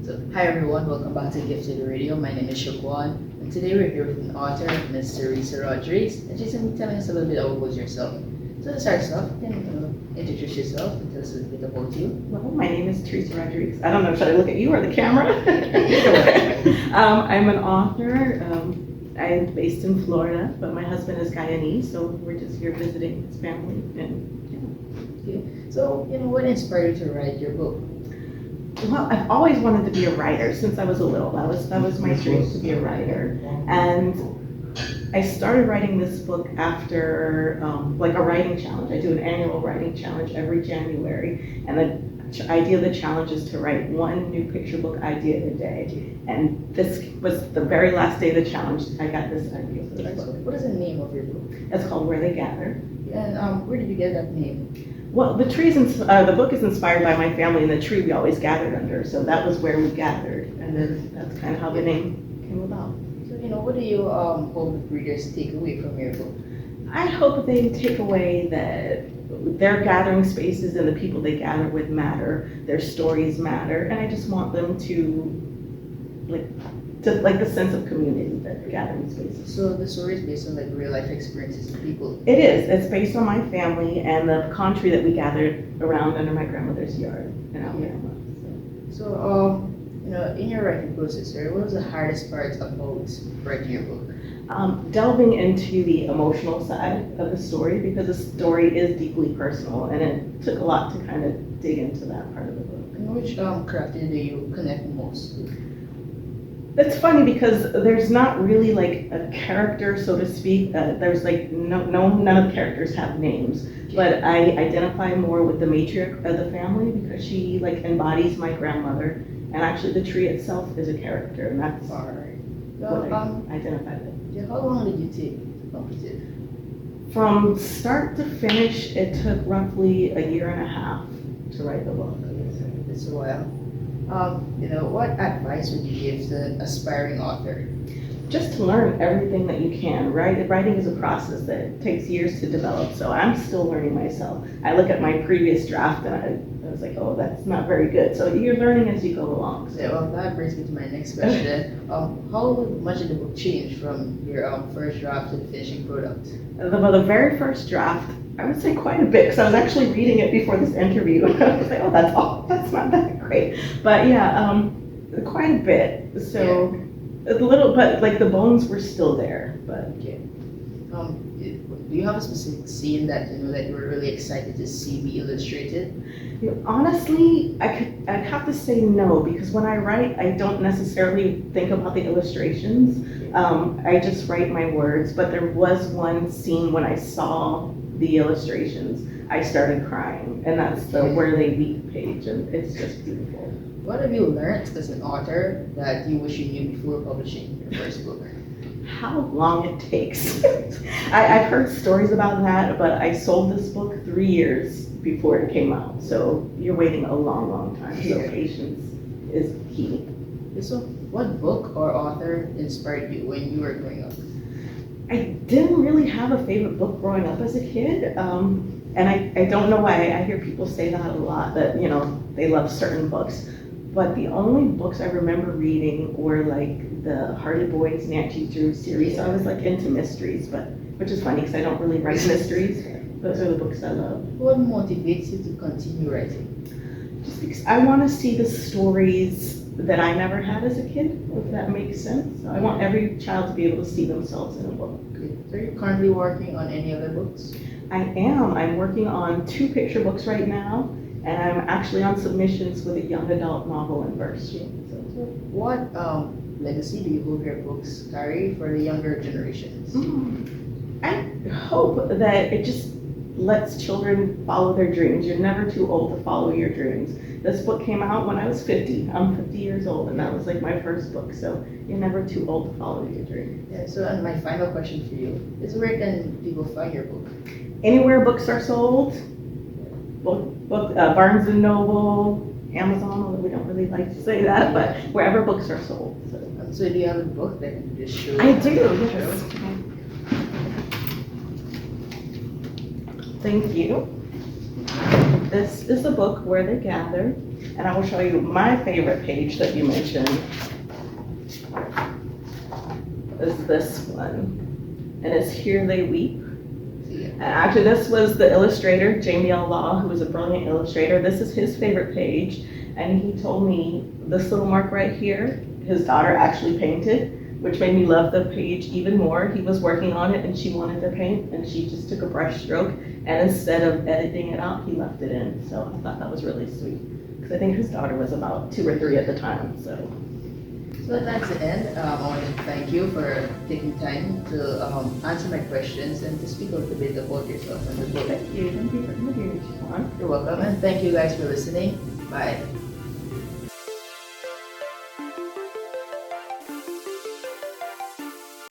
So, hi everyone, welcome back to Gifted Radio. My name is Shukwan, and today we're here with an author, Ms. Teresa Rodrigues, and she's going to be telling us a little bit about yourself. So to start us off, can you introduce yourself and tell us a little bit about you? Well, my name is Teresa Rodrigues. I don't know, should I look at you or the camera? I'm an author. I'm based in Florida, but my husband is Guyanese, so we're just here visiting his family. And So, what inspired you to write your book? well, I've always wanted to be a writer since I was a little. That was my dream, to be a writer. And I started writing this book after like a writing challenge. I do an annual writing challenge every January, and the idea of the challenge is to write one new picture book idea a day. And this was the very last day of the challenge. I got this idea for this book. What is the name of your book? It's called Where They Gather. And where did you get that name? Well, the book is inspired by my family and the tree we always gathered under. So that was where we gathered, and then that's kind of how the name came about. So, what do you hope readers take away from your book? I hope they take away that their gathering spaces and the people they gather with matter, their stories matter, and I just want them to like the sense of community that gathering spaces. So the story is based on like real life experiences of people. It is. It's based on my family and the palm tree that we gathered around under my grandmother's yard in Alabama. So, in your writing process, right, what was the hardest part about writing your book? Delving into the emotional side of the story, because the story is deeply personal, and it took a lot to kind of dig into that part of the book. And which character do you connect most with? It's funny because there's not really like a character, so to speak. There's like none of the characters have names, but I identify more with the matriarch of the family because she like embodies my grandmother, and actually the tree itself is a character, and that's what I identify with. Yeah, how long did you take to complete it? From start to finish, it took roughly a year and a half to write the book. It's a while. What advice would you give to an aspiring author? Just to learn everything that you can. Writing is a process that takes years to develop, so I'm still learning myself. I look at my previous draft and I was like, oh, that's not very good. So you're learning as you go along. So. Yeah, well, that brings me to my next question. How much did the book change from your first draft to the finishing product? The very first draft, I would say quite a bit, because I was actually reading it before this interview. I was like, oh, that's not that great. But yeah, quite a bit. So a little, but like the bones were still there. But okay. Do you have a specific scene that that you were really excited to see be illustrated? Honestly, I'd have to say no, because when I write, I don't necessarily think about the illustrations. I just write my words. But there was one scene when I saw the illustrations, I started crying, and that's the Where They Weep page, and it's just beautiful. What have you learned as an author that you wish you knew before publishing your first book? How long it takes. I've heard stories about that, but I sold this book 3 years before it came out, so you're waiting a long, long time, so patience is key. So what book or author inspired you when you were growing up? I didn't really have a favorite book growing up as a kid, and I don't know why. I hear people say that a lot, that they love certain books, but the only books I remember reading were like the Hardy Boys, Nancy Drew series. So I was like into mysteries, which is funny because I don't really write mysteries. Those are the books I love. What motivates you to continue writing? Just because I want to see the stories that I never had as a kid, if that makes sense. So I want every child to be able to see themselves in a book. So are you currently working on any other books? I am. I'm working on 2 picture books right now, and I'm actually on submissions with a young adult novel in verse. So what legacy do you hope your books carry for the younger generations? I hope that it just lets children follow their dreams. You're never too old to follow your dreams. This book came out when I was 50. I'm 50 years old, and that was like my first book. So you're never too old to follow your dream. Yeah. So, and my final question for you is, where can people find your book? Anywhere books are sold. Barnes and Noble, Amazon. Although we don't really like to say that, but wherever books are sold. So do you have a book that you just show? I do. Yes. Thank you. this is the book where they gather, and I will show you my favorite page that you mentioned is this one, and it's Here They Weep. And actually, this was the illustrator, Jamie L. Law, who was a brilliant illustrator. This is his favorite page, and he told me this little mark right here, his daughter actually painted, which made me love the page even more. He was working on it, and she wanted to paint, and she just took a brush stroke, and instead of editing it out, he left it in. So I thought that was really sweet, because I think his daughter was about 2 or 3 at the time. So that's the end. I want to thank you for taking time to answer my questions and to speak a little bit about yourself and the book. thank you for having me, Siobhan. You're welcome, and thank you guys for listening. Bye.